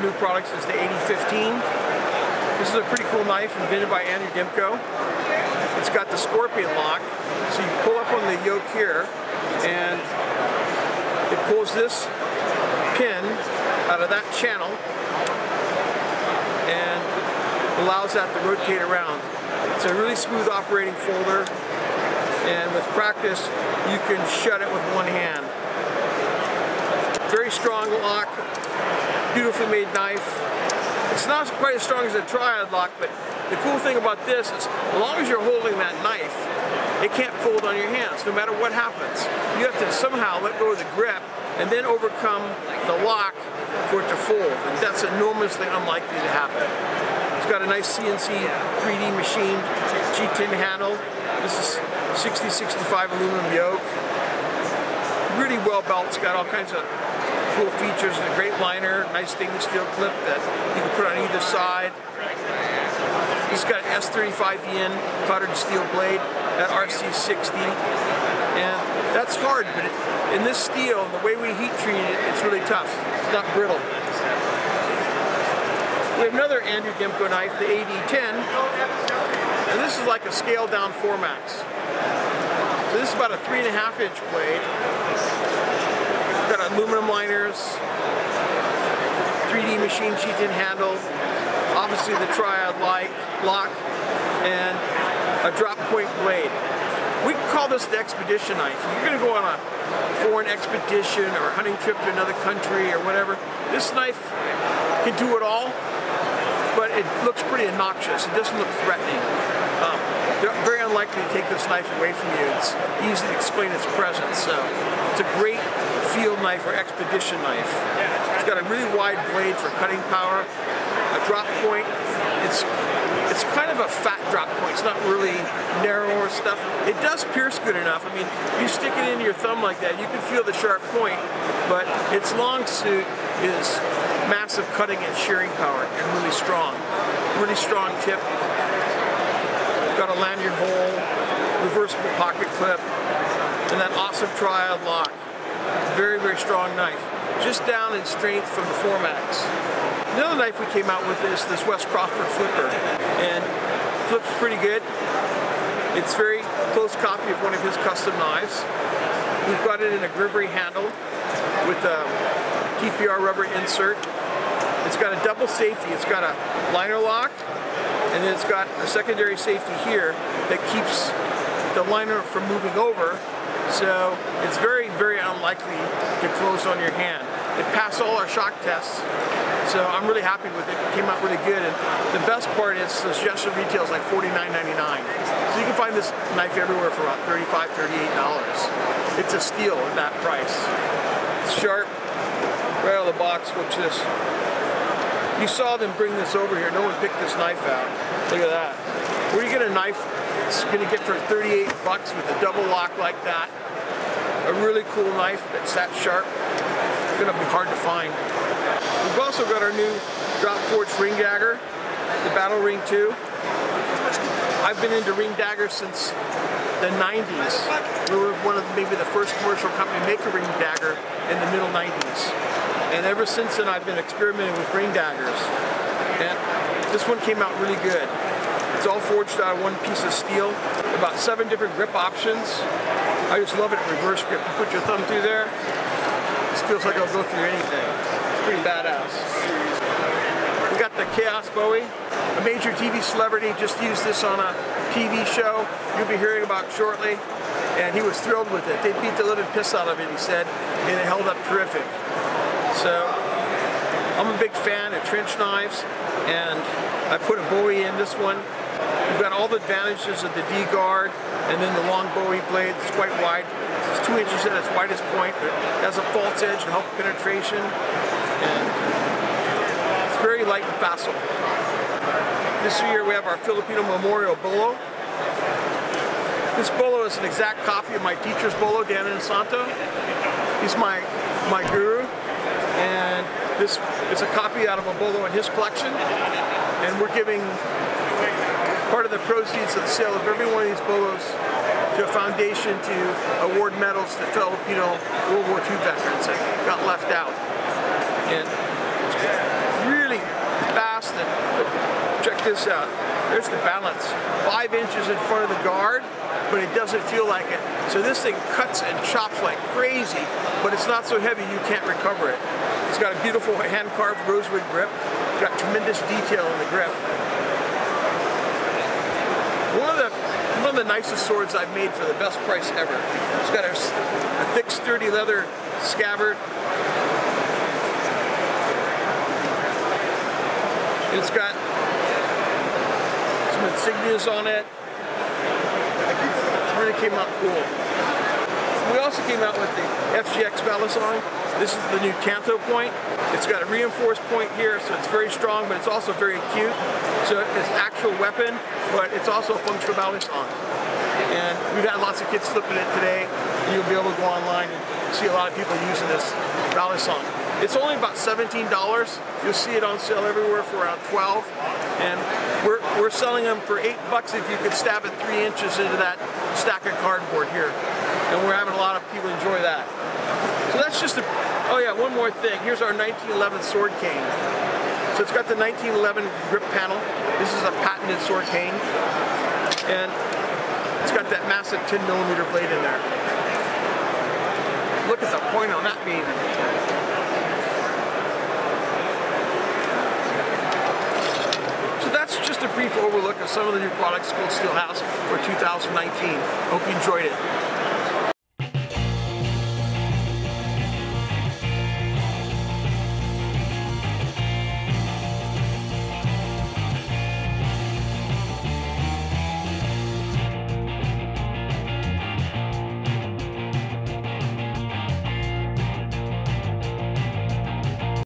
new products is the 8015. This is a pretty cool knife invented by Andrew Demko. It's got the scorpion lock, so you pull up on the yoke here, and it pulls this pin out of that channel and allows that to rotate around. It's a really smooth operating folder, and with practice you can shut it with one hand. Very strong lock, beautifully made knife. It's not quite as strong as a triad lock, but the cool thing about this is as long as you're holding that knife, it can't fold on your hands no matter what happens. You have to somehow let go of the grip and then overcome the lock for it to fold, and that's enormously unlikely to happen. It's got a nice CNC 3D machined G10 handle. This is 60-65 aluminum yoke. Really well built. It's got all kinds of cool features, a great liner, nice stainless steel clip that you can put on either side. It's got an S35VN powdered steel blade, that RC60, and that's hard, but in this steel, the way we heat treat it, it's really tough. It's not brittle. We have another Andrew Demko knife, the AD10, and this is like a scaled down 4-max. So this is about a 3.5-inch blade. Got aluminum liners, 3D machine G10 handle, obviously the triad lock, and a drop point blade. We call this the expedition knife. If you're going to go on a foreign expedition or a hunting trip to another country or whatever, this knife can do it all, but it looks pretty obnoxious. It doesn't look threatening. They're very unlikely to take this knife away from you. It's easy to explain its presence. So it's a great field knife or expedition knife. It's got a really wide blade for cutting power, a drop point. It's kind of a fat drop point. It's not really narrow or stuff. It does pierce good enough. I mean, you stick it into your thumb like that, you can feel the sharp point, but its long suit is massive cutting and shearing power and really strong. Really strong tip. Got a lanyard hole, reversible pocket clip, and that awesome triad lock. Very, very strong knife. Just down in strength from the 4-max. Another knife we came out with is this Wes Crawford flipper, and flips pretty good. It's a very close copy of one of his custom knives. We've got it in a Grivery handle with a TPR rubber insert. It's got a double safety. It's got a liner lock, and then it's got a secondary safety here that keeps the liner from moving over, so it's very, very unlikely to close on your hand. It passed all our shock tests, so I'm really happy with it. It came out really good, and the best part is the suggested retail is like $49.99. So you can find this knife everywhere for about $35, $38. It's a steal at that price. It's sharp, right out of the box. Watch this. You saw them bring this over here. No one picked this knife out. Look at that. Where do you get a knife it's going to get for 38 bucks with a double lock like that? A really cool knife that's that sharp. It's going to be hard to find. We've also got our new drop forged ring dagger, the Battle Ring 2. I've been into ring daggers since the 90s. We were one of maybe the first commercial company to make a ring dagger in the middle 90s. And ever since then I've been experimenting with ring daggers. And this one came out really good. It's all forged out of one piece of steel. About 7 different grip options. I just love it in reverse grip. You put your thumb through there, it feels like it'll go through anything. It's pretty badass. We got the Chaos Bowie. A major TV celebrity just used this on a TV show you'll be hearing about shortly, and he was thrilled with it. They beat the living piss out of it, he said, and it held up terrific. So I'm a big fan of trench knives, and I put a Bowie in this one. We've got all the advantages of the D-guard, and then the long Bowie blade. It's quite wide. It's 2 inches at its widest point, but it has a false edge to help penetration, and it's very light and facile. This year we have our Filipino Memorial Bolo. This Bolo is an exact copy of my teacher's Bolo, Andrew Demko. He's my guru, and this is a copy out of a Bolo in his collection, and we're giving part of the proceeds of the sale of every one of these Bolos to a foundation to award medals to Filipino World War II veterans that got left out. And it's this out. There's the balance. 5 inches in front of the guard, but it doesn't feel like it. So this thing cuts and chops like crazy, but it's not so heavy you can't recover it. It's got a beautiful hand-carved rosewood grip. It's got tremendous detail in the grip. One of the nicest swords I've made for the best price ever. It's got a thick, sturdy leather scabbard. It's got some insignias on it. It really came out cool. We also came out with the FGX Balisong. This is the new Tanto point. It's got a reinforced point here, so it's very strong, but it's also very acute. So it's an actual weapon, but it's also a functional Balisong. And we've had lots of kids flipping it today. You'll be able to go online and see a lot of people using this Balisong. It's only about $17. You'll see it on sale everywhere for around $12. And we're selling them for $8 if you could stab it 3 inches into that stack of cardboard here. And we're having a lot of people enjoy that. So that's just a, oh yeah, one more thing. Here's our 1911 sword cane. So it's got the 1911 grip panel. This is a patented sword cane. And it's got that massive 10mm blade in there. Look at the point on that beam. So that's just a brief overlook of some of the new products Cold Steel House for 2019. Hope you enjoyed it.